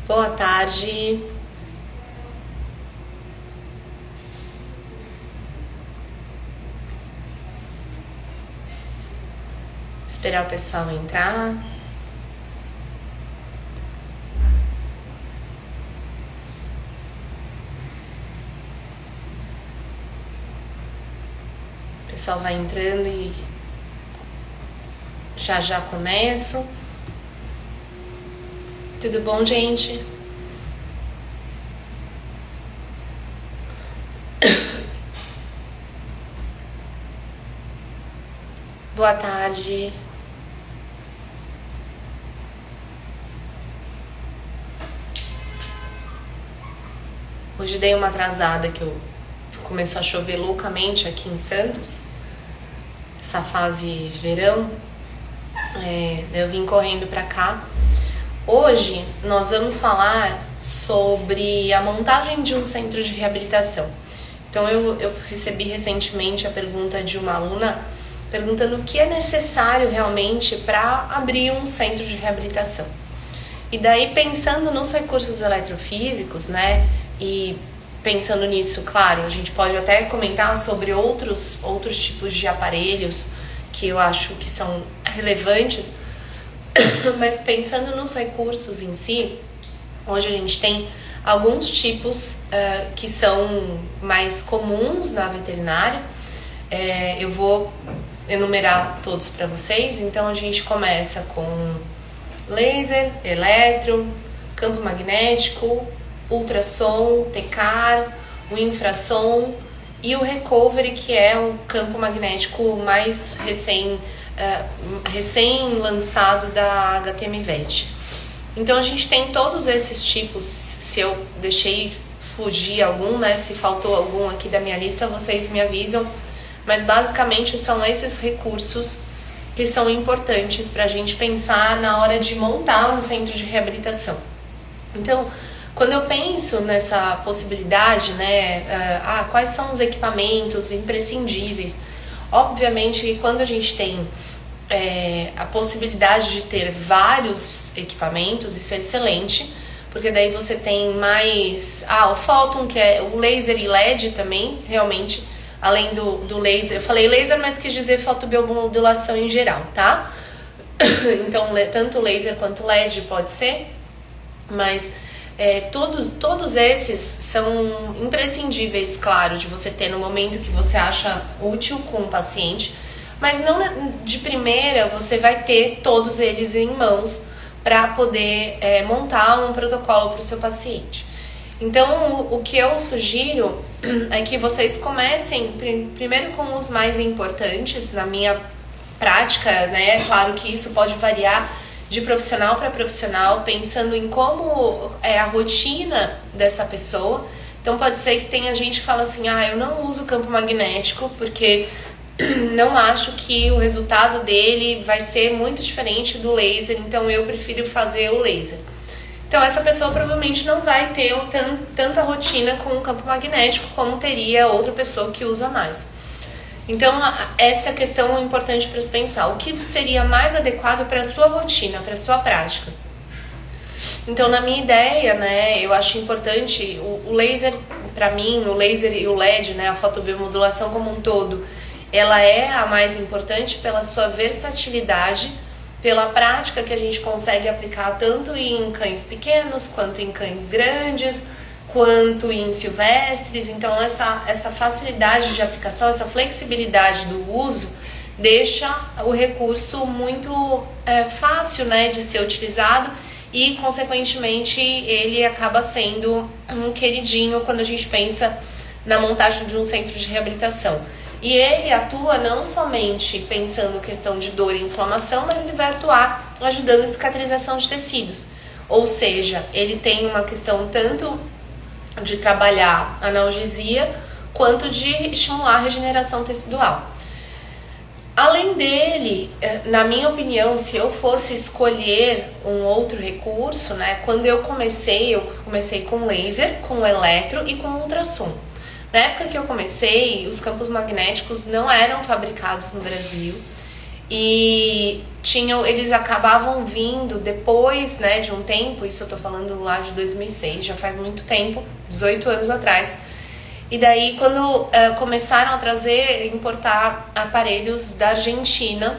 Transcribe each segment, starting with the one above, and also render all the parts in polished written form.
Boa tarde. Esperar o pessoal entrar. O pessoal vai entrando e já começo. Tudo bom, gente? Boa tarde. Hoje dei uma atrasada que começou a chover loucamente aqui em Santos. Essa fase verão. Eu vim correndo pra cá. Hoje nós vamos falar sobre a montagem de um centro de reabilitação. Então eu recebi recentemente a pergunta de uma aluna perguntando o que é necessário realmente para abrir um centro de reabilitação. E daí, pensando nos recursos eletrofísicos, né, e pensando nisso, claro, a gente pode até comentar sobre outros tipos de aparelhos que eu acho que são relevantes, mas pensando nos recursos em si, hoje a gente tem alguns tipos que são mais comuns na veterinária. Eu vou enumerar todos para vocês. Então a gente começa com laser, eletro, campo magnético, ultrassom, TECAR, o infrassom e o recovery, que é o campo magnético mais recém-lançado da HTMVET. Então a gente tem todos esses tipos. Se eu deixei fugir algum, né, se faltou algum aqui da minha lista, vocês me avisam. Mas basicamente são esses recursos que são importantes para a gente pensar na hora de montar um centro de reabilitação. Então, quando eu penso nessa possibilidade, né, quais são os equipamentos imprescindíveis? Obviamente que quando a gente tem a possibilidade de ter vários equipamentos, isso é excelente, porque daí você tem mais o fóton, que é o laser e LED também, realmente, além do laser. Eu falei laser, mas quis dizer fotobiomodulação em geral, tá? Então, tanto laser quanto LED pode ser, mas todos esses são imprescindíveis, claro, de você ter no momento que você acha útil com o paciente, mas não de primeira você vai ter todos eles em mãos para poder montar um protocolo para o seu paciente. Então, o que eu sugiro é que vocês comecem primeiro com os mais importantes. Na minha prática, né, claro que isso pode variar de profissional para profissional, pensando em como é a rotina dessa pessoa. Então pode ser que tenha gente que fala assim, eu não uso campo magnético porque não acho que o resultado dele vai ser muito diferente do laser, então eu prefiro fazer o laser. Então essa pessoa provavelmente não vai ter tanta rotina com o campo magnético como teria outra pessoa que usa mais. Então, essa questão é importante para se pensar. O que seria mais adequado para a sua rotina, para a sua prática? Então, na minha ideia, né, eu acho importante o laser, para mim, o laser e o LED, né, a fotobiomodulação como um todo, ela é a mais importante pela sua versatilidade, pela prática que a gente consegue aplicar tanto em cães pequenos, quanto em cães grandes, quanto em silvestres. Então essa facilidade de aplicação, essa flexibilidade do uso deixa o recurso muito fácil, né, de ser utilizado e consequentemente ele acaba sendo um queridinho quando a gente pensa na montagem de um centro de reabilitação. E ele atua não somente pensando questão de dor e inflamação, mas ele vai atuar ajudando a cicatrização de tecidos. Ou seja, ele tem uma questão tanto de trabalhar analgesia, quanto de estimular a regeneração tecidual. Além dele, na minha opinião, se eu fosse escolher um outro recurso, né, quando eu comecei com laser, com eletro e com ultrassom. Na época que eu comecei, os campos magnéticos não eram fabricados no Brasil e eles acabavam vindo depois, né, de um tempo, isso eu tô falando lá de 2006, já faz muito tempo, 18 anos atrás. E daí quando começaram a importar aparelhos da Argentina,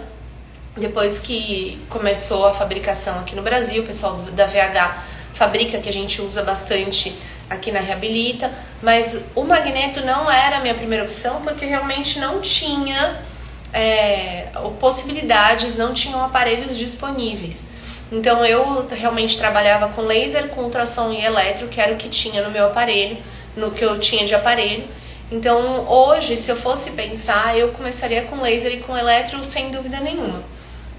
depois que começou a fabricação aqui no Brasil, o pessoal da VH fabrica, que a gente usa bastante aqui na Reabilita, mas o magneto não era a minha primeira opção, porque realmente não tinha possibilidades, não tinham aparelhos disponíveis. Então eu realmente trabalhava com laser, com ultrassom e eletro, que era o que tinha no meu aparelho, no que eu tinha de aparelho. Então hoje, se eu fosse pensar, eu começaria com laser e com eletro sem dúvida nenhuma.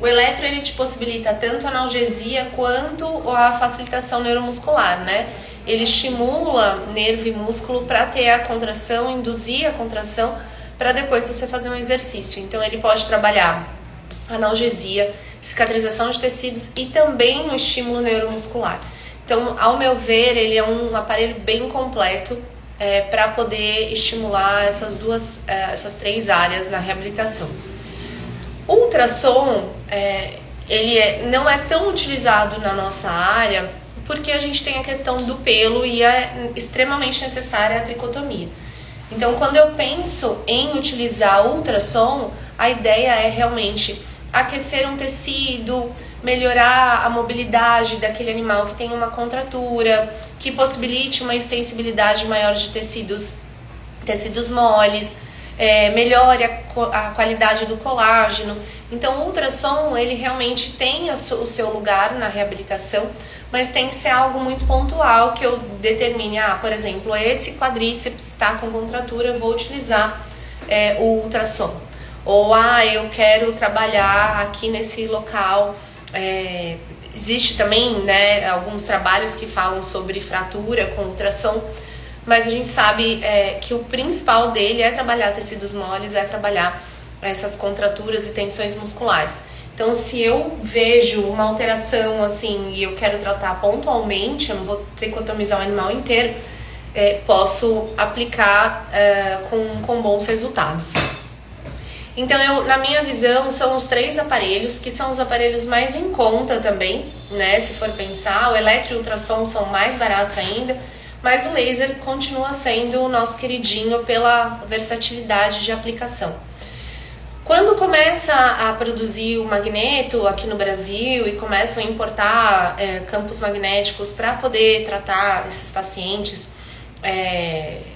O eletro, ele te possibilita tanto a analgesia quanto a facilitação neuromuscular, né? Ele estimula nervo e músculo para ter a contração, induzir a contração, para depois você fazer um exercício. Então ele pode trabalhar analgesia, cicatrização de tecidos e também o estímulo neuromuscular. Então, ao meu ver, ele é um aparelho bem completo para poder estimular essas três áreas na reabilitação. O ultrassom, ele não é tão utilizado na nossa área porque a gente tem a questão do pelo e é extremamente necessária a tricotomia. Então, quando eu penso em utilizar ultrassom, a ideia é realmente aquecer um tecido, melhorar a mobilidade daquele animal que tem uma contratura, que possibilite uma extensibilidade maior de tecidos moles, melhore a qualidade do colágeno. Então o ultrassom, ele realmente tem o seu lugar na reabilitação, mas tem que ser algo muito pontual, que eu determine, por exemplo, esse quadríceps está com contratura, eu vou utilizar o ultrassom. Ou, eu quero trabalhar aqui nesse local. Existe também, né, alguns trabalhos que falam sobre fratura com ultrassom, mas a gente sabe que o principal dele é trabalhar tecidos moles, é trabalhar essas contraturas e tensões musculares. Então, se eu vejo uma alteração assim e eu quero tratar pontualmente, eu não vou tricotomizar o animal inteiro, posso aplicar com bons resultados. Então, na minha visão, são os 3 aparelhos, que são os aparelhos mais em conta também, né? Se for pensar, o eletro e o ultrassom são mais baratos ainda, mas o laser continua sendo o nosso queridinho pela versatilidade de aplicação. Quando começa a produzir o magneto aqui no Brasil e começam a importar campos magnéticos para poder tratar esses pacientes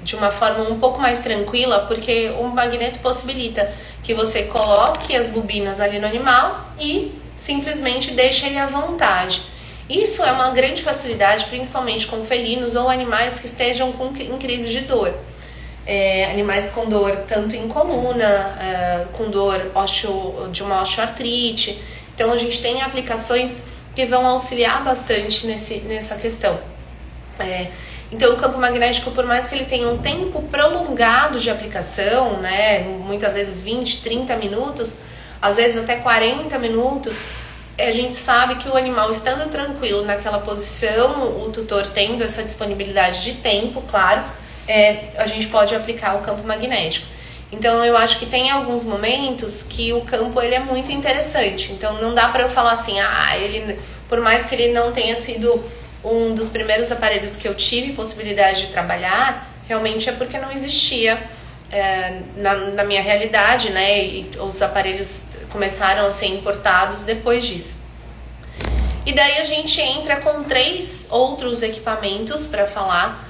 de uma forma um pouco mais tranquila, porque o magneto possibilita que você coloque as bobinas ali no animal e simplesmente deixe ele à vontade. Isso é uma grande facilidade, principalmente com felinos ou animais que estejam em crise de dor. Animais com dor tanto em coluna, com dor de uma osteoartrite. Então a gente tem aplicações que vão auxiliar bastante nessa questão. Então o campo magnético, por mais que ele tenha um tempo prolongado de aplicação, né, muitas vezes 20, 30 minutos, às vezes até 40 minutos, a gente sabe que o animal estando tranquilo naquela posição, o tutor tendo essa disponibilidade de tempo, claro, a gente pode aplicar o campo magnético. Então eu acho que tem alguns momentos que o campo ele é muito interessante. Então não dá para eu falar assim, ele, por mais que ele não tenha sido um dos primeiros aparelhos que eu tive possibilidade de trabalhar, realmente é porque não existia na minha realidade, né? E os aparelhos começaram a ser importados depois disso. E daí a gente entra com 3 outros equipamentos para falar.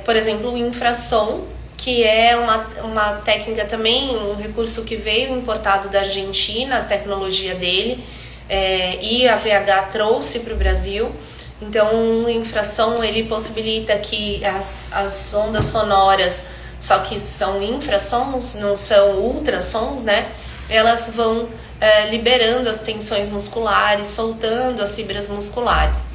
Por exemplo, o infrassom, que é uma técnica também, um recurso que veio importado da Argentina, a tecnologia dele, e a VH trouxe para o Brasil. Então o infrassom, ele possibilita que as ondas sonoras, só que são infrassons, não são ultrassons, né? Elas vão liberando as tensões musculares, soltando as fibras musculares.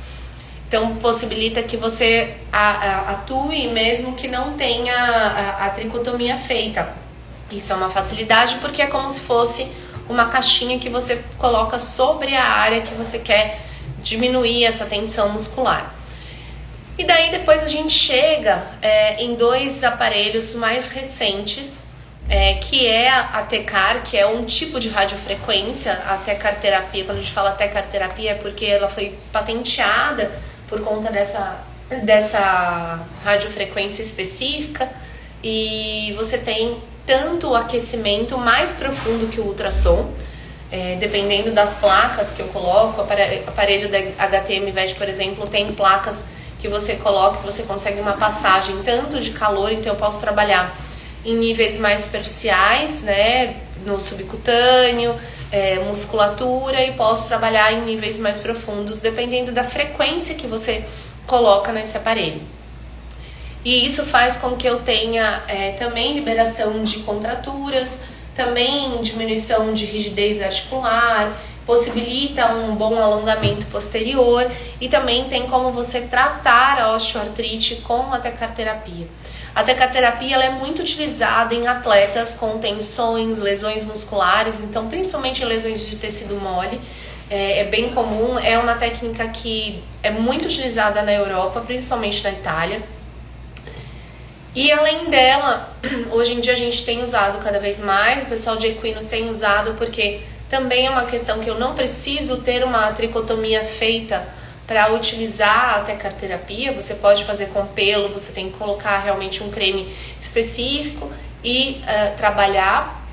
Então possibilita que você atue mesmo que não tenha a tricotomia feita. Isso é uma facilidade porque é como se fosse uma caixinha que você coloca sobre a área que você quer diminuir essa tensão muscular. E daí depois a gente chega em 2 aparelhos mais recentes, que é a TECAR, que é um tipo de radiofrequência. A TECAR-terapia, quando a gente fala TECAR-terapia, é porque ela foi patenteada por conta dessa radiofrequência específica, e você tem tanto o aquecimento mais profundo que o ultrassom, dependendo das placas que eu coloco. O aparelho da HTMVET, por exemplo, tem placas que você coloca, que você consegue uma passagem tanto de calor, então eu posso trabalhar em níveis mais superficiais, né, no subcutâneo, musculatura, e posso trabalhar em níveis mais profundos, dependendo da frequência que você coloca nesse aparelho. E isso faz com que eu tenha também liberação de contraturas, também diminuição de rigidez articular, possibilita um bom alongamento posterior, e também tem como você tratar a osteoartrite com a TECAR-terapia. A TECAR-terapia ela é muito utilizada em atletas com tensões, lesões musculares, então principalmente lesões de tecido mole. É bem comum, é uma técnica que é muito utilizada na Europa, principalmente na Itália. E além dela, hoje em dia a gente tem usado cada vez mais, o pessoal de equinos tem usado, porque também é uma questão que eu não preciso ter uma tricotomia feita para utilizar a TECAR-terapia. Você pode fazer com pelo, você tem que colocar realmente um creme específico e trabalhar.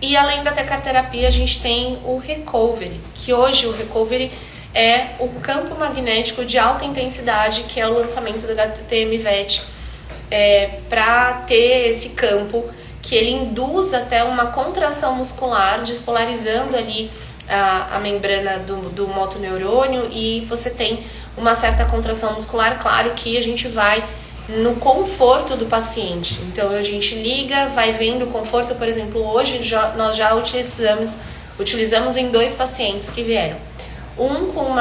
E além da TECAR-terapia, a gente tem o recovery, que hoje o recovery é o campo magnético de alta intensidade, que é o lançamento do HTMVET, para ter esse campo que ele induz até uma contração muscular, despolarizando ali a membrana do motoneurônio, e você tem uma certa contração muscular. Claro que a gente vai no conforto do paciente, então a gente liga, vai vendo o conforto. Por exemplo, hoje nós já utilizamos em 2 pacientes que vieram. Um com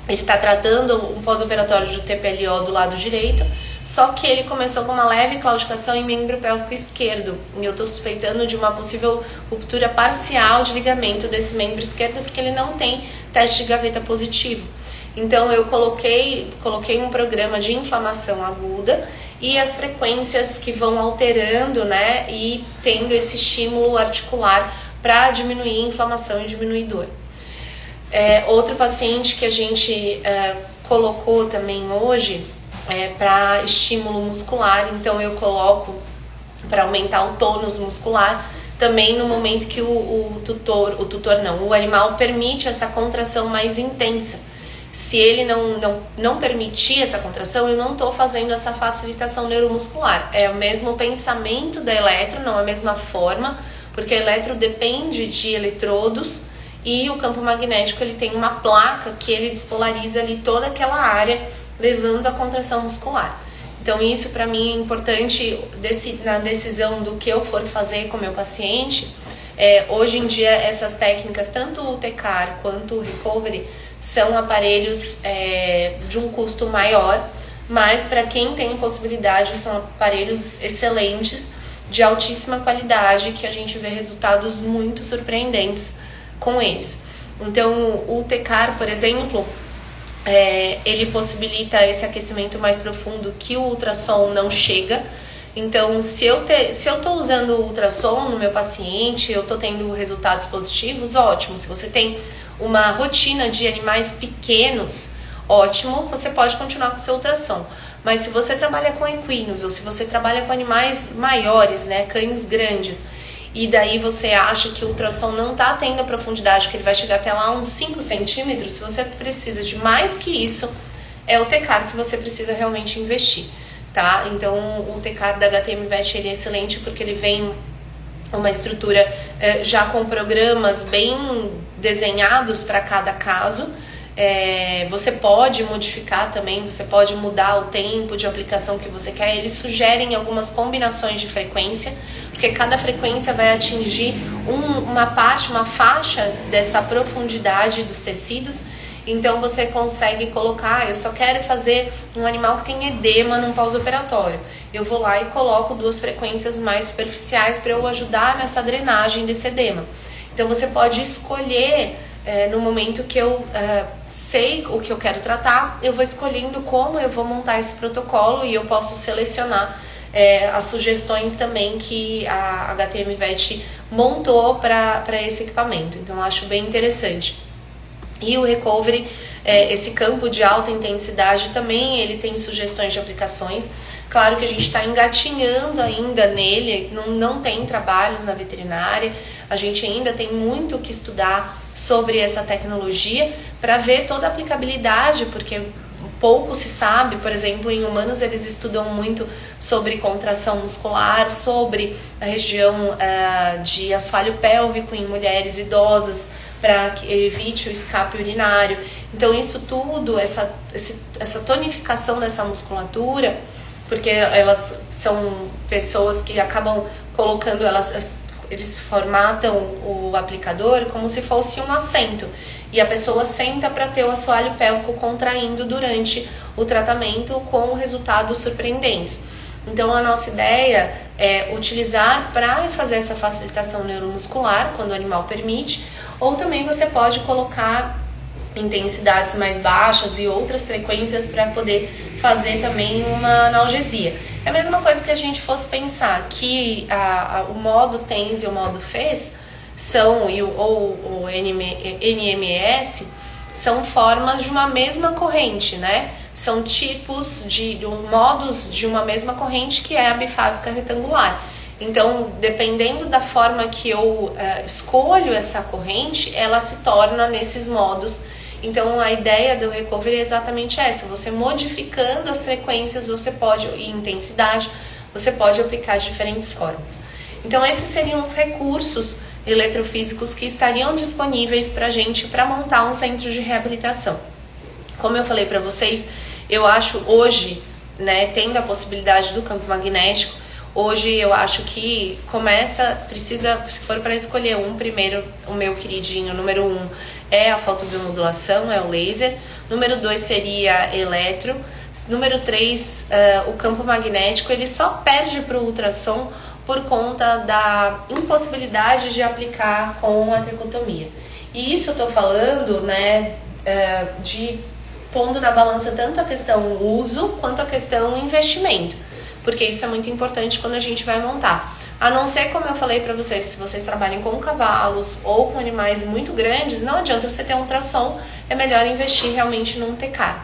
ele está tratando um pós-operatório de TPLO do lado direito, só que ele começou com uma leve claudicação em membro pélvico esquerdo, e eu estou suspeitando de uma possível ruptura parcial de ligamento desse membro esquerdo, porque ele não tem teste de gaveta positivo. Então eu coloquei um programa de inflamação aguda e as frequências que vão alterando, né, e tendo esse estímulo articular para diminuir a inflamação e diminuir dor. Outro paciente que a gente colocou também hoje para estímulo muscular, então eu coloco para aumentar o tônus muscular, também no momento que o animal permite essa contração mais intensa. Se ele não permitir essa contração, eu não estou fazendo essa facilitação neuromuscular. É o mesmo pensamento da eletro, não é a mesma forma, porque a eletro depende de eletrodos, e o campo magnético ele tem uma placa que ele despolariza ali toda aquela área, levando à contração muscular. Então isso para mim é importante na decisão do que eu for fazer com o meu paciente. Hoje em dia essas técnicas, tanto o TECAR quanto o recovery, são aparelhos de um custo maior, mas para quem tem possibilidade são aparelhos excelentes, de altíssima qualidade, que a gente vê resultados muito surpreendentes com eles. Então o TECAR, por exemplo, ele possibilita esse aquecimento mais profundo que o ultrassom não chega. Então se eu estou usando o ultrassom no meu paciente, eu estou tendo resultados positivos, ótimo. Se você tem uma rotina de animais pequenos, ótimo, você pode continuar com o seu ultrassom. Mas se você trabalha com equinos, ou se você trabalha com animais maiores, né, cães grandes, e daí você acha que o ultrassom não está tendo a profundidade, que ele vai chegar até lá uns 5 centímetros, se você precisa de mais que isso, é o TECAR que você precisa realmente investir, tá? Então o TECAR da HTMVET ele é excelente, porque ele vem uma estrutura já com programas bem desenhados para cada caso. Você pode modificar também, você pode mudar o tempo de aplicação que você quer. Eles sugerem algumas combinações de frequência, porque cada frequência vai atingir uma faixa dessa profundidade dos tecidos. Então você consegue colocar, eu só quero fazer um animal que tem edema num pós-operatório. Eu vou lá e coloco 2 frequências mais superficiais para eu ajudar nessa drenagem desse edema. Então você pode escolher, no momento que eu sei o que eu quero tratar, eu vou escolhendo como eu vou montar esse protocolo, e eu posso selecionar as sugestões também que a HTM Vet montou para esse equipamento. Então eu acho bem interessante. E o recovery, esse campo de alta intensidade também, ele tem sugestões de aplicações. Claro que a gente está engatinhando ainda nele, não tem trabalhos na veterinária, a gente ainda tem muito o que estudar sobre essa tecnologia para ver toda a aplicabilidade, porque pouco se sabe. Por exemplo, em humanos eles estudam muito sobre contração muscular, sobre a região de assoalho pélvico em mulheres idosas, para que evite o escape urinário. Então isso tudo, essa tonificação dessa musculatura, porque elas são pessoas que acabam colocando, eles formatam o aplicador como se fosse um assento, e a pessoa senta para ter o assoalho pélvico contraindo durante o tratamento, com resultados surpreendentes. Então a nossa ideia é utilizar para fazer essa facilitação neuromuscular quando o animal permite, ou também você pode colocar intensidades mais baixas e outras frequências para poder fazer também uma analgesia. É a mesma coisa que a gente fosse pensar que o modo TENS e o modo FES ou o NMS são formas de uma mesma corrente, né? São tipos modos de uma mesma corrente, que é a bifásica retangular. Então, dependendo da forma que eu escolho essa corrente, ela se torna nesses modos. Então, a ideia do recovery é exatamente essa: você modificando as frequências, e intensidade, você pode aplicar de diferentes formas. Então, esses seriam os recursos eletrofísicos que estariam disponíveis para a gente para montar um centro de reabilitação. Como eu falei para vocês, eu acho hoje, né, tendo a possibilidade do campo magnético, hoje eu acho que precisa, se for para escolher primeiro, o meu queridinho, número 1 é a fotobiomodulação, é o laser. Número 2 seria eletro. Número 3, o campo magnético, ele só perde para o ultrassom por conta da impossibilidade de aplicar com a tricotomia. E isso eu estou falando, né, pondo na balança tanto a questão uso quanto a questão investimento, porque isso é muito importante quando a gente vai montar. A não ser, como eu falei para vocês, se vocês trabalham com cavalos ou com animais muito grandes, não adianta você ter um ultrassom, é melhor investir realmente num TK,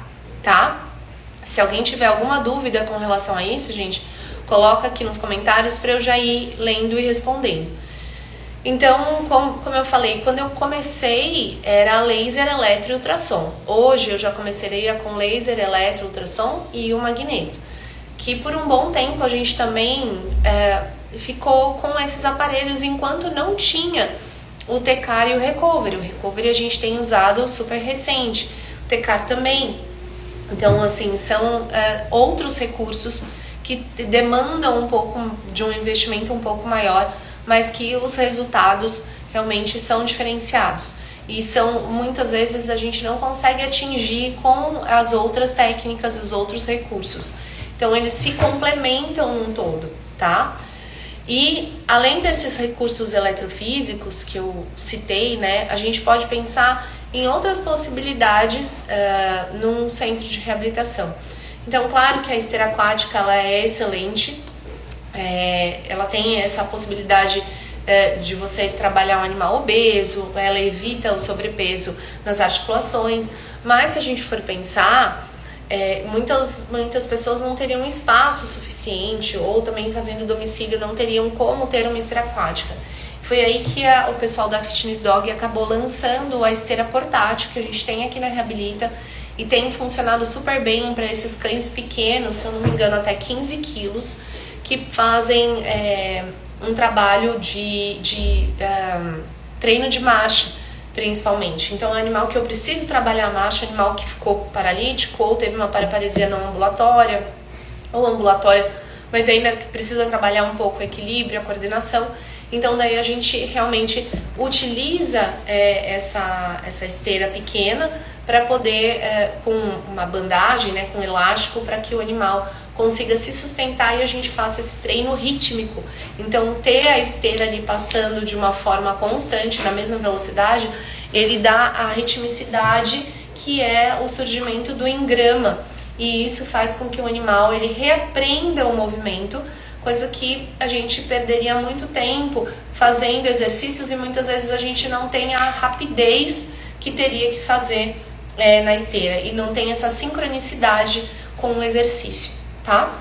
tá? Se alguém tiver alguma dúvida com relação a isso, gente, coloca aqui nos comentários para eu já ir lendo e respondendo. Então, como eu falei, quando eu comecei era laser, eletro e ultrassom. Hoje eu já comecei com laser, eletro, ultrassom e o magneto, que por um bom tempo a gente também ficou com esses aparelhos enquanto não tinha o TECAR e o recovery. O recovery a gente tem usado super recente, o TECAR também. Então, assim, são outros recursos que demandam um pouco de um investimento um pouco maior, mas que os resultados realmente são diferenciados. E muitas vezes a gente não consegue atingir com as outras técnicas, os outros recursos. Então eles se complementam um todo, tá? E além desses recursos eletrofísicos que eu citei, né, a gente pode pensar em outras possibilidades num centro de reabilitação. Então, claro que a esteira aquática ela é excelente, ela tem essa possibilidade de você trabalhar um animal obeso, ela evita o sobrepeso nas articulações, mas se a gente for pensar, muitas pessoas não teriam espaço suficiente, ou também fazendo domicílio não teriam como ter uma esteira aquática. Foi aí que o pessoal da Fitness Dog acabou lançando a esteira portátil que a gente tem aqui na Reabilita, e tem funcionado super bem para esses cães pequenos, se eu não me engano até 15 quilos, que fazem um trabalho de treino de marcha, principalmente. Então é um animal que eu preciso trabalhar a marcha, animal que ficou paralítico ou teve uma paraparesia não ambulatória ou ambulatória, mas ainda precisa trabalhar um pouco o equilíbrio, a coordenação. Então daí a gente realmente utiliza essa esteira pequena para poder, com uma bandagem, né, com elástico, para que o animal consiga se sustentar e a gente faça esse treino rítmico. Então ter a esteira ali passando de uma forma constante, na mesma velocidade, ele dá a ritmicidade que é o surgimento do engrama. e isso faz com que o animal ele reaprenda o movimento, coisa que a gente perderia muito tempo fazendo exercícios e muitas vezes a gente não tem a rapidez que teria que fazer na esteira e não tem essa sincronicidade com o exercício, tá?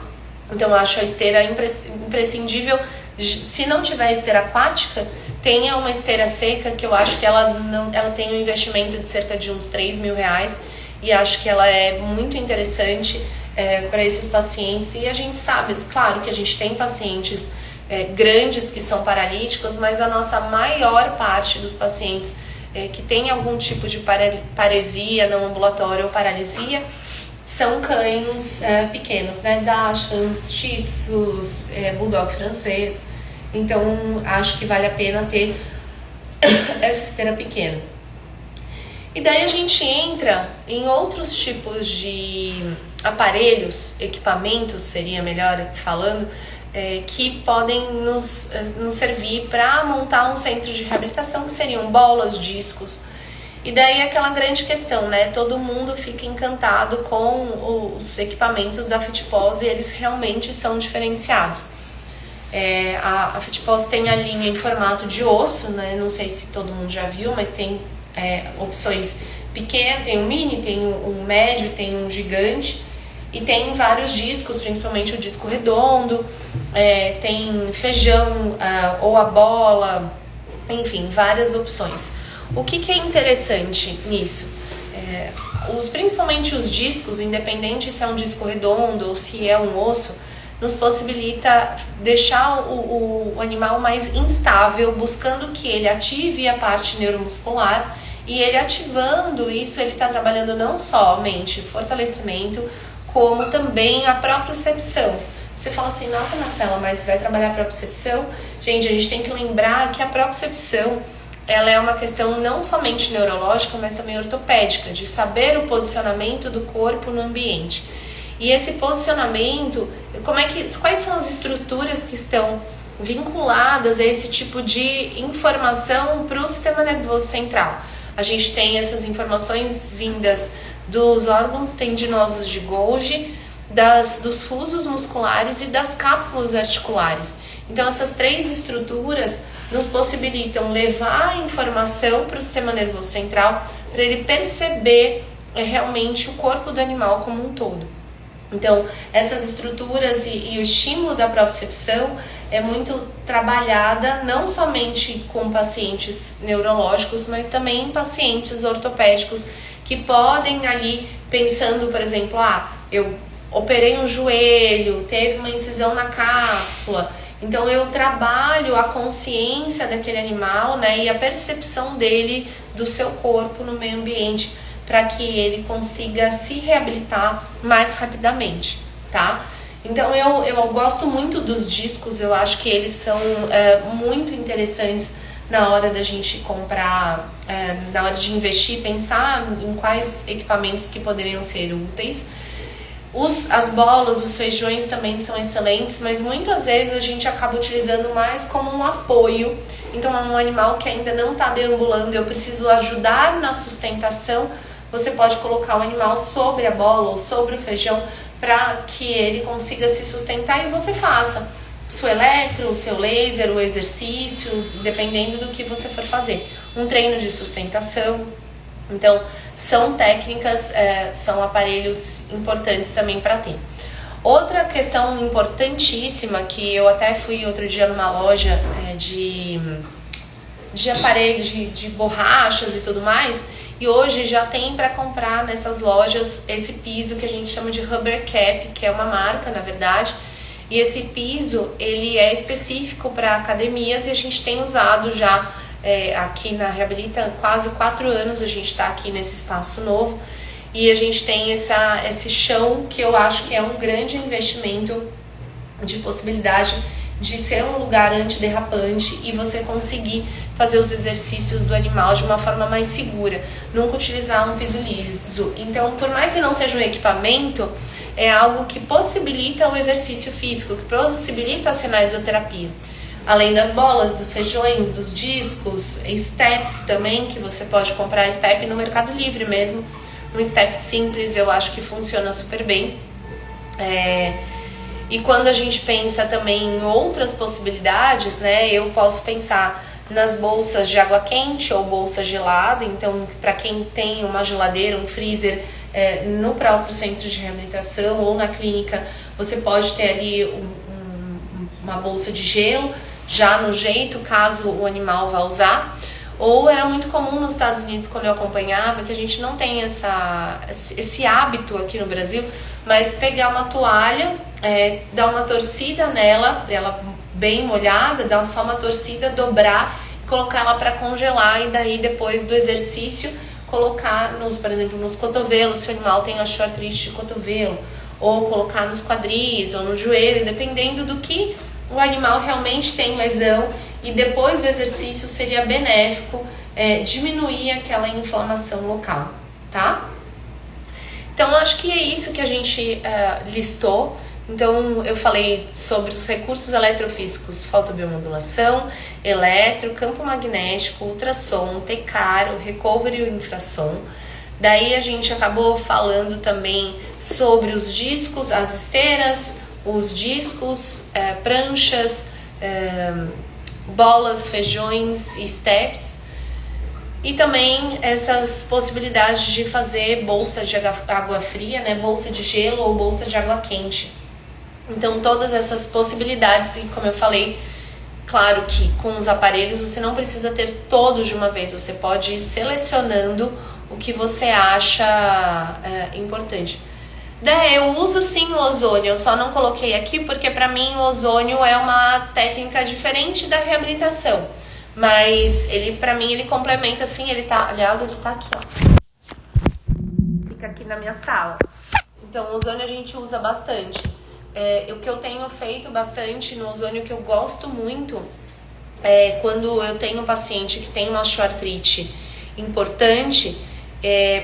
Então eu acho a esteira imprescindível. Se não tiver esteira aquática, tenha uma esteira seca, que eu acho que ela tem um investimento de cerca de uns R$3.000 e acho que ela é muito interessante para esses pacientes. E a gente sabe, claro que a gente tem pacientes grandes que são paralíticos, mas a nossa maior parte dos pacientes que tem algum tipo de paresia não ambulatória ou paralisia são cães pequenos, né? Dachshunds, Shih Tzus, Bulldog francês. Então, acho que vale a pena ter essa esteira pequena. E daí a gente entra em outros tipos de aparelhos, equipamentos, seria melhor falando, que podem nos servir para montar um centro de reabilitação, que seriam bolas, discos. E daí aquela grande questão, né? Todo mundo fica encantado com os equipamentos da FitPos e eles realmente são diferenciados. A FitPos tem a linha em formato de osso, né? Não sei se todo mundo já viu, mas tem opções pequenas, tem um mini, tem um médio, tem um gigante. E tem vários discos, principalmente o disco redondo, tem feijão ou a bola, enfim, várias opções. O que é interessante nisso? Principalmente os discos, independente se é um disco redondo ou se é um osso, nos possibilita deixar o animal mais instável, buscando que ele ative a parte neuromuscular, e ele ativando isso, ele está trabalhando não somente fortalecimento, como também a propriocepção. Você fala assim, nossa Marcela, mas vai trabalhar a propriocepção? Gente, a gente tem que lembrar que a propriocepção ela é uma questão não somente neurológica, mas também ortopédica, de saber o posicionamento do corpo no ambiente. E esse posicionamento, quais são as estruturas que estão vinculadas a esse tipo de informação para o sistema nervoso central? A gente tem essas informações vindas dos órgãos tendinosos de Golgi, dos fusos musculares e das cápsulas articulares. Então essas três estruturas nos possibilitam levar a informação para o sistema nervoso central para ele perceber realmente o corpo do animal como um todo. Então essas estruturas e o estímulo da propriocepção é muito trabalhada não somente com pacientes neurológicos, mas também em pacientes ortopédicos que podem ali pensando, por exemplo, eu operei um joelho, teve uma incisão na cápsula, então eu trabalho a consciência daquele animal, né, e a percepção dele do seu corpo no meio ambiente para que ele consiga se reabilitar mais rapidamente, tá? Então eu gosto muito dos discos, eu acho que eles são muito interessantes na hora da gente comprar, na hora de investir, pensar em quais equipamentos que poderiam ser úteis. As bolas, os feijões também são excelentes, mas muitas vezes a gente acaba utilizando mais como um apoio. Então é um animal que ainda não está deambulando, eu preciso ajudar na sustentação. Você pode colocar o animal sobre a bola ou sobre o feijão para que ele consiga se sustentar e você faça o seu eletro, o seu laser, o exercício, dependendo do que você for fazer. Um treino de sustentação. Então, são técnicas, são aparelhos importantes também para ter. Outra questão importantíssima, que eu até fui outro dia numa loja de aparelhos de borrachas e tudo mais, e hoje já tem para comprar nessas lojas esse piso que a gente chama de Rubber Cap, que é uma marca, na verdade, e esse piso ele é específico para academias e a gente tem usado já aqui na Reabilita, quase 4 anos a gente está aqui nesse espaço novo e a gente tem esse chão que eu acho que é um grande investimento de possibilidade de ser um lugar antiderrapante e você conseguir fazer os exercícios do animal de uma forma mais segura, nunca utilizar um piso liso. Então, por mais que não seja um equipamento, é algo que possibilita o exercício físico, que possibilita a sinaisoterapia. Além das bolas, dos feijões, dos discos, steps também, que você pode comprar step no Mercado Livre mesmo. um step simples, eu acho que funciona super bem. E quando a gente pensa também em outras possibilidades, né, eu posso pensar nas bolsas de água quente ou bolsa gelada. Então, para quem tem uma geladeira, um freezer no próprio centro de reabilitação ou na clínica, você pode ter ali uma bolsa de gelo já no jeito, caso o animal vá usar. Ou era muito comum nos Estados Unidos, quando eu acompanhava, que a gente não tem esse hábito aqui no Brasil, mas pegar uma toalha, dar uma torcida nela, ela bem molhada, dar só uma torcida, dobrar e colocar ela para congelar, e daí depois do exercício colocar, por exemplo, nos cotovelos, se o animal tem osteoartrite de cotovelo, ou colocar nos quadris ou no joelho, dependendo do que o animal realmente tem lesão, e depois do exercício seria benéfico diminuir aquela inflamação local, tá? Então, acho que é isso que a gente listou. Então, eu falei sobre os recursos eletrofísicos: fotobiomodulação, eletro, campo magnético, ultrassom, TECAR, recovery e infrassom. Daí a gente acabou falando também sobre os discos, as esteiras, os discos, pranchas, bolas, feijões e steps. E também essas possibilidades de fazer bolsa de água fria, né, bolsa de gelo ou bolsa de água quente. Então, todas essas possibilidades, e como eu falei, claro que com os aparelhos você não precisa ter todos de uma vez, você pode ir selecionando o que você acha importante. Eu uso sim o ozônio, eu só não coloquei aqui porque para mim o ozônio é uma técnica diferente da reabilitação. Mas para mim ele complementa assim, ele tá aqui, ó. Fica aqui na minha sala. Então o ozônio a gente usa bastante. O que eu tenho feito bastante no ozônio, que eu gosto muito, quando eu tenho um paciente que tem uma osteoartrite importante,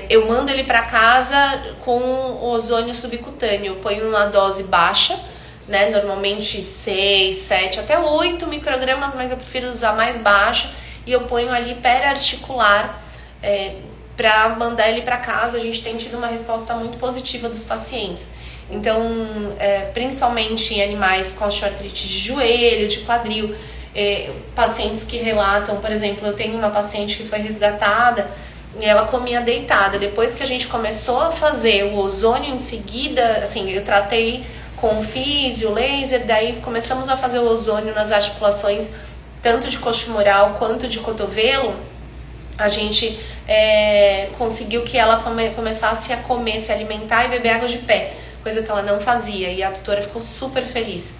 eu mando ele para casa com o ozônio subcutâneo. Eu ponho uma dose baixa, né, normalmente 6, 7, até 8 microgramas, mas eu prefiro usar mais baixa, e eu ponho ali perarticular para mandar ele para casa. A gente tem tido uma resposta muito positiva dos pacientes. Então, principalmente em animais com osteoartrite de joelho, de quadril, pacientes que relatam, por exemplo, eu tenho uma paciente que foi resgatada e ela comia deitada. Depois que a gente começou a fazer o ozônio em seguida, assim, eu tratei com físio, laser, daí começamos a fazer o ozônio nas articulações, tanto de coxo-femoral quanto de cotovelo. A gente conseguiu que ela começasse a comer, se alimentar e beber água de pé, coisa que ela não fazia, e a tutora ficou super feliz.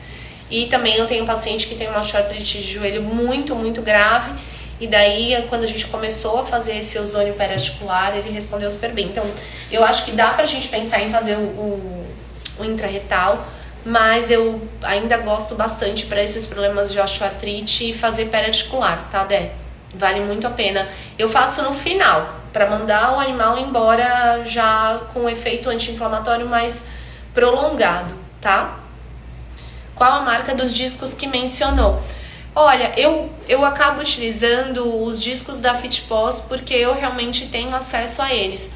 E também eu tenho um paciente que tem uma osteoartrite de joelho muito, muito grave, e daí quando a gente começou a fazer esse ozônio perarticular, ele respondeu super bem. Então eu acho que dá pra gente pensar em fazer o intrarretal, mas eu ainda gosto bastante para esses problemas de osteoartrite fazer perarticular, tá, Dé? Vale muito a pena. Eu faço no final, para mandar o animal embora já com um efeito anti-inflamatório mais prolongado, tá? Qual a marca dos discos que mencionou? Olha, eu acabo utilizando os discos da FitPos porque eu realmente tenho acesso a eles.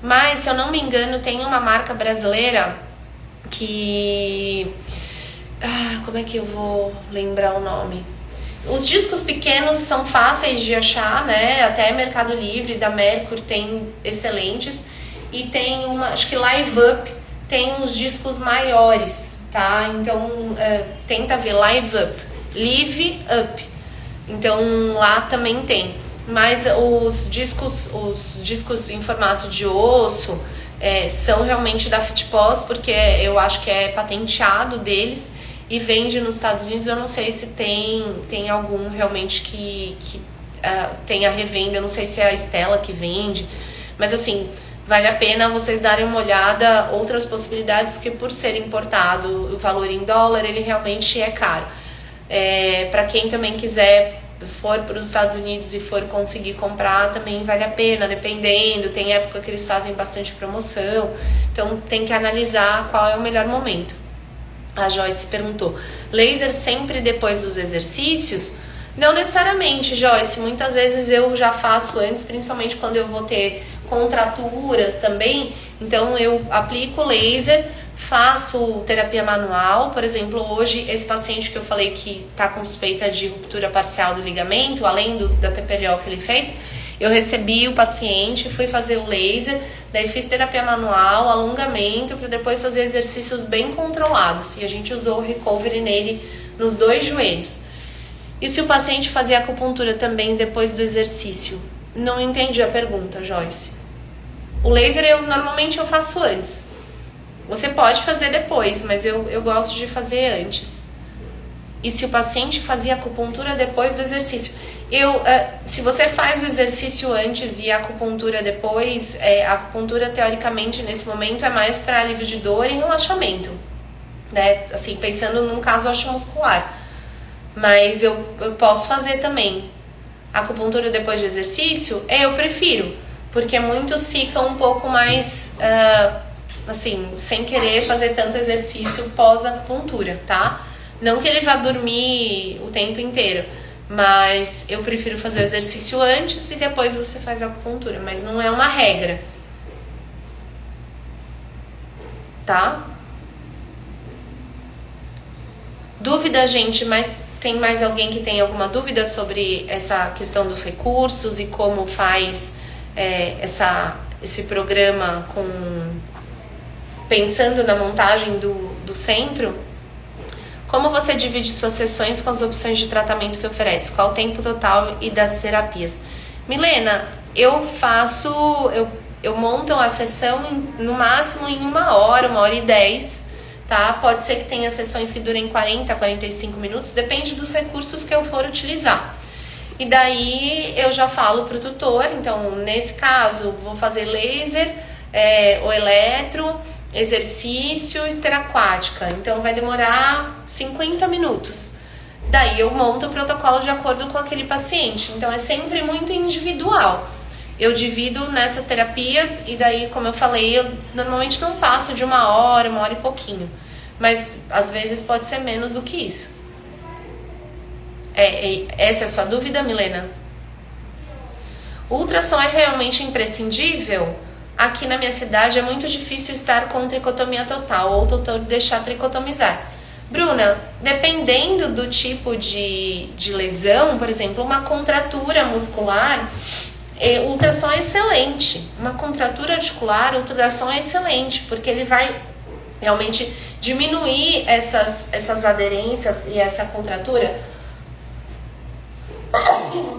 Mas, se eu não me engano, tem uma marca brasileira que... como é que eu vou lembrar o nome? Os discos pequenos são fáceis de achar, né? Até Mercado Livre, da Mercury, tem excelentes. E tem acho que Live Up tem uns discos maiores, tá? Então, tenta ver Live Up. Então, lá também tem. Mas os discos em formato de osso são realmente da FitPos, porque eu acho que é patenteado deles e vende nos Estados Unidos. Eu não sei se tem algum realmente que tem a revenda, eu não sei se é a Stella que vende, mas assim, vale a pena vocês darem uma olhada, outras possibilidades, porque por ser importado, o valor em dólar, ele realmente é caro. Para quem também quiser, for para os Estados Unidos e for conseguir comprar, também vale a pena, dependendo, tem época que eles fazem bastante promoção, então tem que analisar qual é o melhor momento. A Joyce perguntou, laser sempre depois dos exercícios? Não necessariamente, Joyce, muitas vezes eu já faço antes, principalmente quando eu vou ter contraturas também, então eu aplico laser, faço terapia manual. Por exemplo, hoje esse paciente que eu falei que está com suspeita de ruptura parcial do ligamento, além da TPLO que ele fez, eu recebi o paciente, fui fazer o laser, daí fiz terapia manual, alongamento, para depois fazer exercícios bem controlados. E a gente usou o recovery nele nos 2 joelhos. E se o paciente fazia acupuntura também depois do exercício? Não entendi a pergunta, Joyce. O laser normalmente eu faço antes. Você pode fazer depois, mas eu gosto de fazer antes. E se o paciente fazia acupuntura depois do exercício? Se você faz o exercício antes e a acupuntura depois, a acupuntura teoricamente nesse momento é mais para alívio de dor e relaxamento, né? Assim, pensando num caso osteomuscular. Mas eu posso fazer também. Acupuntura depois de exercício, eu prefiro, porque muitos ficam um pouco mais, assim, sem querer fazer tanto exercício pós-acupuntura, tá? Não que ele vá dormir o tempo inteiro, mas eu prefiro fazer o exercício antes e depois você faz a acupuntura, mas não é uma regra, tá? Dúvida, gente, mas tem mais alguém que tem alguma dúvida sobre essa questão dos recursos e como faz esse programa pensando na montagem do centro? Como você divide suas sessões com as opções de tratamento que oferece? Qual o tempo total e das terapias? Milena, eu monto a sessão no máximo em 1 hora, 1h10, tá? Pode ser que tenha sessões que durem 40, 45 minutos, depende dos recursos que eu for utilizar. E daí eu já falo pro tutor, então nesse caso vou fazer laser, o eletro, exercício, esteira aquática, então vai demorar 50 minutos. Daí eu monto o protocolo de acordo com aquele paciente, então é sempre muito individual. Eu divido nessas terapias e daí, como eu falei, eu normalmente não passo de 1 hora, 1 hora e pouquinho, mas às vezes pode ser menos do que isso. Essa é a sua dúvida, Milena? O ultrassom é realmente imprescindível? Aqui na minha cidade é muito difícil estar com tricotomia total ou o tutor deixar tricotomizar. Bruna, dependendo do tipo de lesão, por exemplo, uma contratura muscular, o ultrassom é excelente. Uma contratura articular, o ultrassom é excelente, porque ele vai realmente diminuir essas aderências e essa contratura.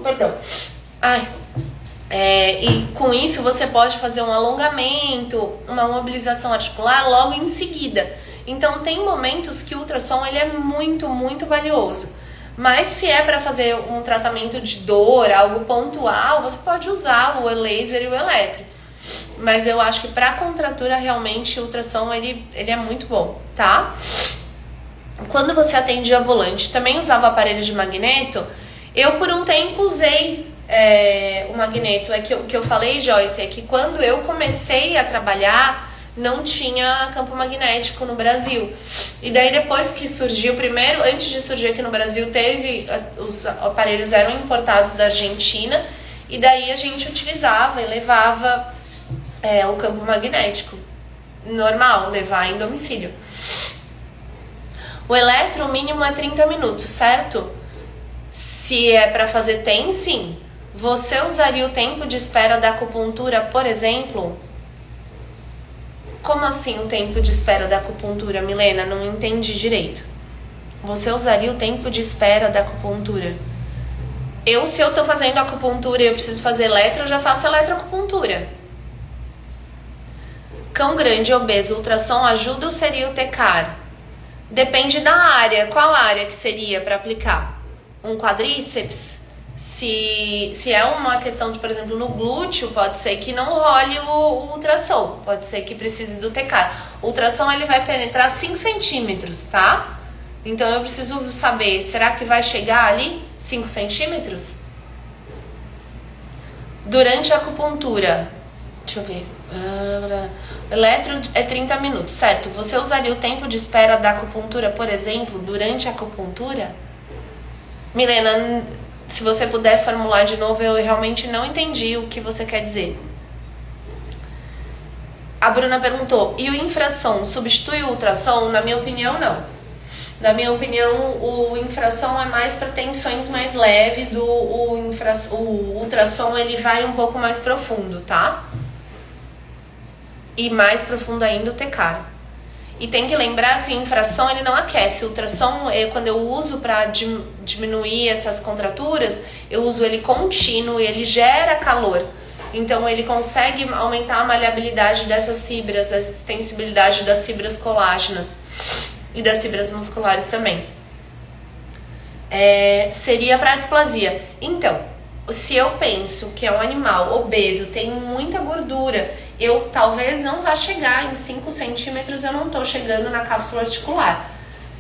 Perdão. E com isso você pode fazer um alongamento, uma mobilização articular logo em seguida. Então tem momentos que o ultrassom ele é muito, muito valioso. Mas se é para fazer um tratamento de dor, algo pontual, você pode usar o laser e o eletro. Mas eu acho que para contratura realmente o ultrassom ele é muito bom, tá? Quando você atendia volante, também usava aparelho de magneto? Eu por um tempo usei o magneto. O que eu falei, Joyce, é que quando eu comecei a trabalhar não tinha campo magnético no Brasil. E daí depois que surgiu, primeiro, antes de surgir aqui no Brasil, os aparelhos eram importados da Argentina e daí a gente utilizava e levava o campo magnético. Normal, levar em domicílio. O eletro, o mínimo é 30 minutos, certo? Se é para fazer sim. Você usaria o tempo de espera da acupuntura, por exemplo? Como assim o tempo de espera da acupuntura, Milena? Não entendi direito. Você usaria o tempo de espera da acupuntura? Se eu tô fazendo acupuntura e eu preciso fazer eletro, eu já faço eletroacupuntura. Cão grande, obeso, ultrassom ajuda ou seria o TECAR? Depende da área. Qual área que seria para aplicar? Um quadríceps? Se é uma questão de, por exemplo, no glúteo, pode ser que não role o ultrassom, pode ser que precise do TECAR. O ultrassom ele vai penetrar 5 centímetros, tá? Então eu preciso saber, será que vai chegar ali 5 centímetros? Durante a acupuntura, deixa eu ver, o eletro é 30 minutos, certo? Você usaria o tempo de espera da acupuntura, por exemplo, durante a acupuntura? Milena, se você puder formular de novo, eu realmente não entendi o que você quer dizer. A Bruna perguntou, e o infrassom substitui o ultrassom? Na minha opinião, não. Na minha opinião, o infrassom é mais para tensões mais leves, o ultrassom ele vai um pouco mais profundo, tá? E mais profundo ainda o TECAR. E tem que lembrar que o infrassom ele não aquece. O ultrassom, quando eu uso para diminuir essas contraturas, eu uso ele contínuo e ele gera calor. Então ele consegue aumentar a maleabilidade dessas fibras, a extensibilidade das fibras colágenas e das fibras musculares também. Seria para displasia. Então, se eu penso que é um animal obeso, tem muita gordura, eu talvez não vá chegar em 5 centímetros, eu não estou chegando na cápsula articular.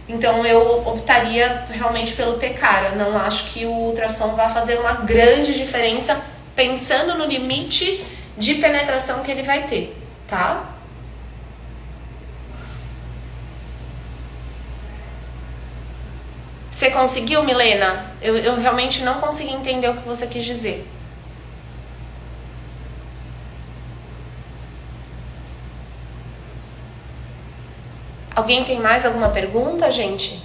Então eu optaria realmente pelo TECAR. Não acho que o ultrassom vá fazer uma grande diferença pensando no limite de penetração que ele vai ter, tá? Você conseguiu, Milena? Eu realmente não consegui entender o que você quis dizer. Alguém tem mais alguma pergunta, gente?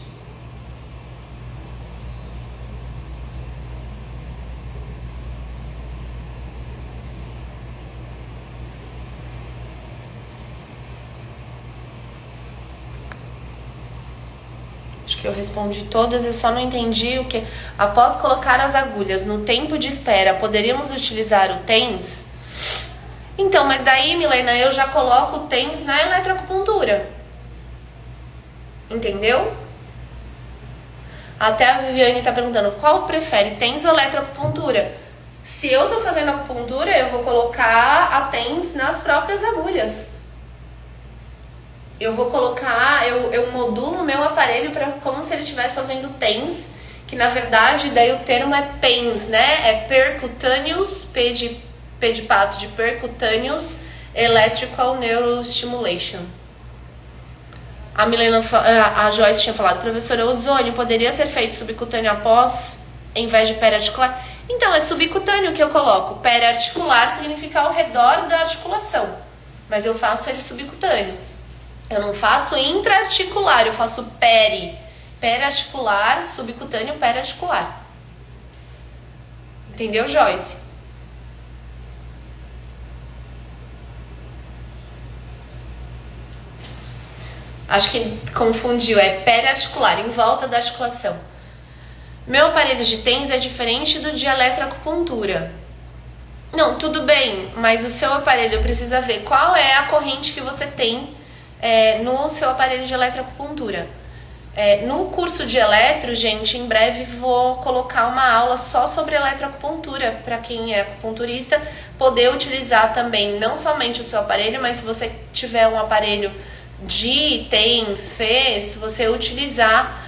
Acho que eu respondi todas, eu só não entendi o que... Após colocar as agulhas no tempo de espera, poderíamos utilizar o TENS? Então, mas daí, Milena, eu já coloco o TENS na eletroacupuntura. Entendeu? Até a Viviane tá perguntando, qual prefere, TENS ou eletroacupuntura? Se eu tô fazendo acupuntura, eu vou colocar a TENS nas próprias agulhas. Eu vou colocar, eu modulo o meu aparelho como se ele estivesse fazendo TENS, que na verdade daí o termo é PENS, né? É Percutaneous, P de pato de Percutaneous Electrical Neurostimulation. A Milena, a Joyce tinha falado, professora, ozônio poderia ser feito subcutâneo após, em vez de periarticular? Então, é subcutâneo que eu coloco. Periarticular significa ao redor da articulação, mas eu faço ele subcutâneo. Eu não faço intraarticular, eu faço periarticular, subcutâneo, periarticular. Entendeu, Joyce? Acho que confundiu, é periarticular, em volta da articulação. Meu aparelho de TENS é diferente do de eletroacupuntura. Não, tudo bem, mas o seu aparelho precisa ver qual é a corrente que você tem no seu aparelho de eletroacupuntura. No curso de eletro, gente, em breve vou colocar uma aula só sobre eletroacupuntura, para quem é acupunturista, poder utilizar também, não somente o seu aparelho, mas se você tiver um aparelho de TENS, FES, você utilizar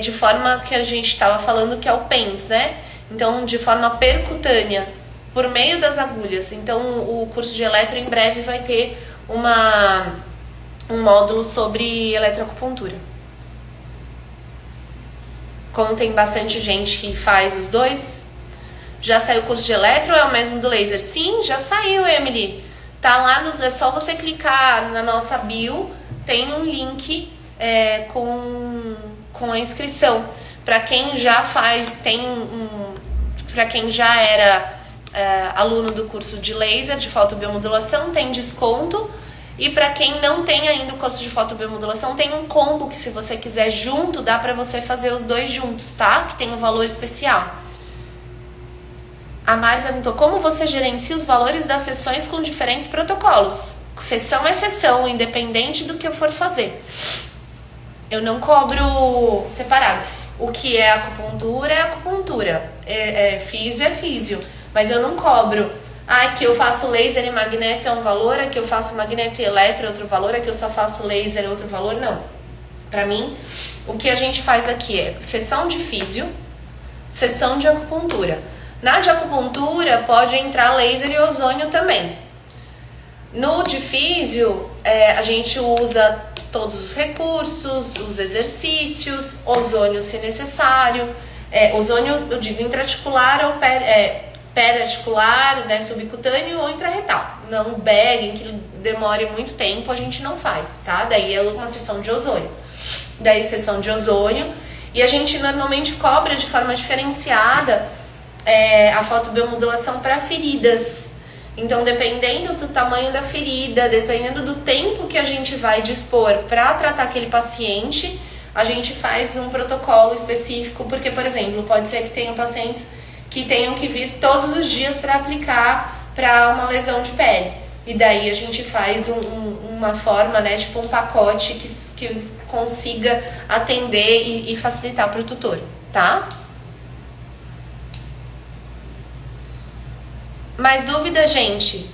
de forma que a gente estava falando, que é o PENS, né? Então, de forma percutânea, por meio das agulhas. Então, o curso de eletro em breve vai ter um módulo sobre eletroacupuntura. Como tem bastante gente que faz os dois, já saiu o curso de eletro ou é o mesmo do laser? Sim, já saiu, Emily. Tá lá, é só você clicar na nossa bio, tem um link com a inscrição. Para quem já faz, para quem já era aluno do curso de laser, de fotobiomodulação, tem desconto. E para quem não tem ainda o curso de fotobiomodulação, tem um combo que, se você quiser junto, dá para você fazer os dois juntos, tá? Que tem um valor especial. A Mari perguntou, como você gerencia os valores das sessões com diferentes protocolos? Sessão é sessão, independente do que eu for fazer. Eu não cobro separado. O que é acupuntura é acupuntura. Físio é físio. Mas eu não cobro. Aqui eu faço laser e magneto é um valor, aqui eu faço magneto e eletro é outro valor, aqui eu só faço laser é outro valor. Não. Pra mim, o que a gente faz aqui é sessão de físio, sessão de acupuntura. Na de acupuntura pode entrar laser e ozônio também. No de físio, a gente usa todos os recursos, os exercícios, ozônio se necessário. Ozônio, eu digo intraarticular ou periarticular, né, subcutâneo ou intrarretal. Não bag, que demore muito tempo, a gente não faz, tá? Daí é uma sessão de ozônio. Daí sessão de ozônio. E a gente normalmente cobra de forma diferenciada a fotobiomodulação para feridas. Então, dependendo do tamanho da ferida, dependendo do tempo que a gente vai dispor para tratar aquele paciente, a gente faz um protocolo específico, porque, por exemplo, pode ser que tenham pacientes que tenham que vir todos os dias para aplicar para uma lesão de pele. E daí a gente faz uma forma, né, tipo um pacote que consiga atender e facilitar para o tutor, tá? Mais dúvida, gente?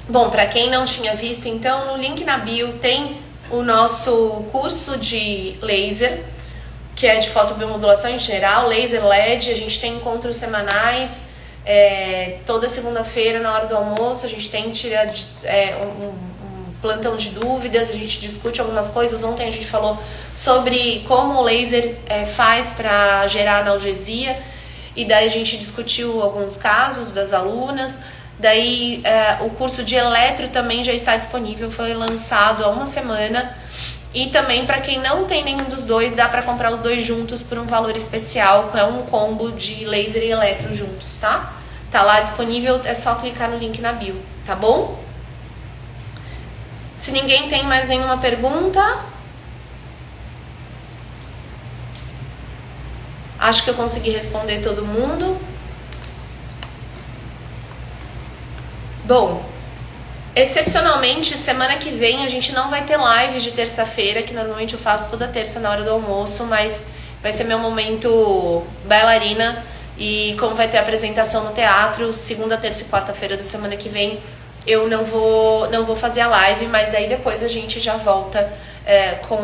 Bom, para quem não tinha visto, então, no link na bio tem o nosso curso de laser, que é de fotobiomodulação em geral, laser LED. A gente tem encontros semanais, toda segunda-feira na hora do almoço. A gente tem um plantão de dúvidas, a gente discute algumas coisas. Ontem a gente falou sobre como o laser faz para gerar analgesia, e daí a gente discutiu alguns casos das alunas. Daí o curso de eletro também já está disponível, foi lançado há uma semana. E também, para quem não tem nenhum dos dois, dá para comprar os dois juntos por um valor especial. É um combo de laser e eletro juntos, tá? Tá lá disponível, é só clicar no link na bio, tá bom? Se ninguém tem mais nenhuma pergunta, acho que eu consegui responder todo mundo. Bom, excepcionalmente, semana que vem a gente não vai ter live de terça-feira, que normalmente eu faço toda terça na hora do almoço, mas vai ser meu momento bailarina. E como vai ter apresentação no teatro, segunda, terça e quarta-feira da semana que vem, eu não vou fazer a live, mas aí depois a gente já volta com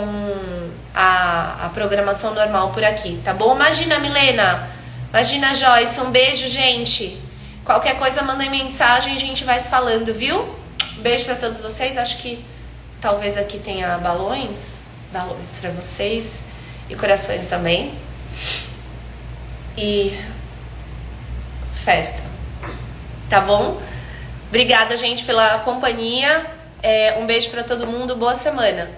a programação normal por aqui, tá bom? Imagina, Milena, imagina, Joyce, um beijo, gente. Qualquer coisa, mandem mensagem, a gente vai se falando, viu? Beijo pra todos vocês. Acho que talvez aqui tenha balões pra vocês e corações também. E festa, tá bom? Obrigada, gente, pela companhia. Um beijo pra todo mundo, boa semana.